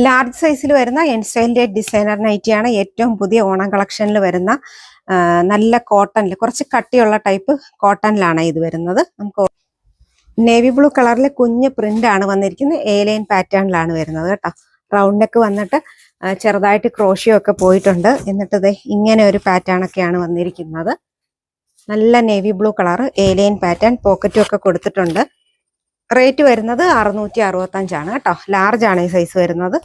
Large സൈസിൽ വരുന്ന എൻസ്റ്റൈലിന്റെ designer നൈറ്റിയാണ് ഏറ്റവും പുതിയ ഓണം കളക്ഷനിൽ വരുന്ന നല്ല കോട്ടണിൽ കുറച്ച് കട്ടിയുള്ള ടൈപ്പ് കോട്ടണിലാണ് ഇത് വരുന്നത്. നമുക്ക് നേവി ബ്ലൂ കളറിൽ കുഞ്ഞ് പ്രിന്റ് ആണ് വന്നിരിക്കുന്നത്. എ ലൈൻ പാറ്റേണിലാണ് വരുന്നത് കേട്ടോ. റൗണ്ട് നെക്ക് വന്നിട്ട് ചെറുതായിട്ട് ക്രോഷ്യോ ഒക്കെ പോയിട്ടുണ്ട്. എന്നിട്ട് ഇത് ഇങ്ങനെ ഒരു പാറ്റേൺ ഒക്കെയാണ് വന്നിരിക്കുന്നത്. നല്ല navy blue colour A line pattern, പോക്കറ്റും ഒക്കെ കൊടുത്തിട്ടുണ്ട്. റേറ്റ് വരുന്നത് 665 കേട്ടോ. ലാർജ് ആണ് ഈ സൈസ് വരുന്നത്.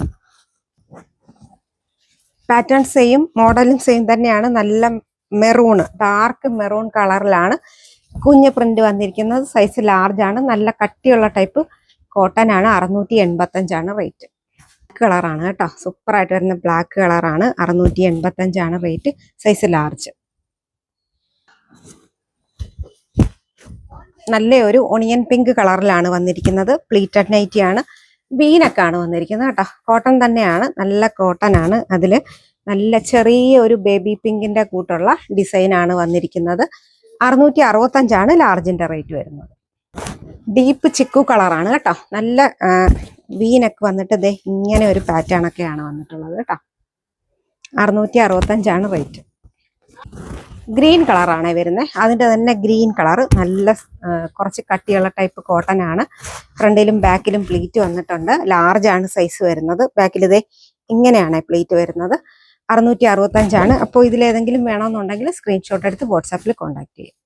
പാറ്റേൺ സെയിം, മോഡലും സെയിം തന്നെയാണ്. നല്ല മെറൂൺ, ഡാർക്ക് മെറൂൺ കളറിലാണ് കുഞ്ഞ് പ്രിന്റ് വന്നിരിക്കുന്നത്. സൈസ് ലാർജ് ആണ്. നല്ല കട്ടിയുള്ള ടൈപ്പ് കോട്ടൺ ആണ്. 685 റേറ്റ്. കളറാണ് കേട്ടോ. സൂപ്പർ ആയിട്ട് വരുന്ന ബ്ലാക്ക് കളറാണ്. 685 റേറ്റ്. Size large. നല്ല ഒരു ഒണിയൻ പിങ്ക് കളറിലാണ് വന്നിരിക്കുന്നത്. പ്ലീറ്റഡ് നൈറ്റി ആണ്. വീനക്കാണ് വന്നിരിക്കുന്നത് കേട്ടോ. കോട്ടൺ തന്നെയാണ്, നല്ല കോട്ടൺ ആണ്. അതില് നല്ല ചെറിയ ഒരു ബേബി പിങ്കിന്റെ കൂട്ടുള്ള ഡിസൈൻ ആണ് വന്നിരിക്കുന്നത്. 665 ലാർജിന്റെ റേറ്റ് വരുന്നത്. ഡീപ്പ് ചിക്കു കളറാണ് കേട്ടോ. നല്ല വീനക്ക് വന്നിട്ട് ദേ ഇങ്ങനെ ഒരു പാറ്റേൺ ഒക്കെയാണ് വന്നിട്ടുള്ളത് കേട്ടോ. 665 റേറ്റ്. ഗ്രീൻ കളറാണ് വരുന്നത്. അതിന്റെ തന്നെ ഗ്രീൻ കളർ നല്ല കുറച്ച് കട്ടിയുള്ള ടൈപ്പ് കോട്ടൺ ആണ്. ഫ്രണ്ടിലും ബാക്കിലും പ്ലീറ്റ് വന്നിട്ടുണ്ട്. ലാർജ് ആണ് സൈസ് വരുന്നത്. ബാക്കിൽ ഇതേ ഇങ്ങനെയാണ് പ്ലീറ്റ് വരുന്നത്. 665. അപ്പോൾ ഇതിലേതെങ്കിലും വേണമെന്നുണ്ടെങ്കിൽ സ്ക്രീൻഷോട്ട് എടുത്ത് വാട്സാപ്പിൽ കോൺടാക്ട് ചെയ്യും.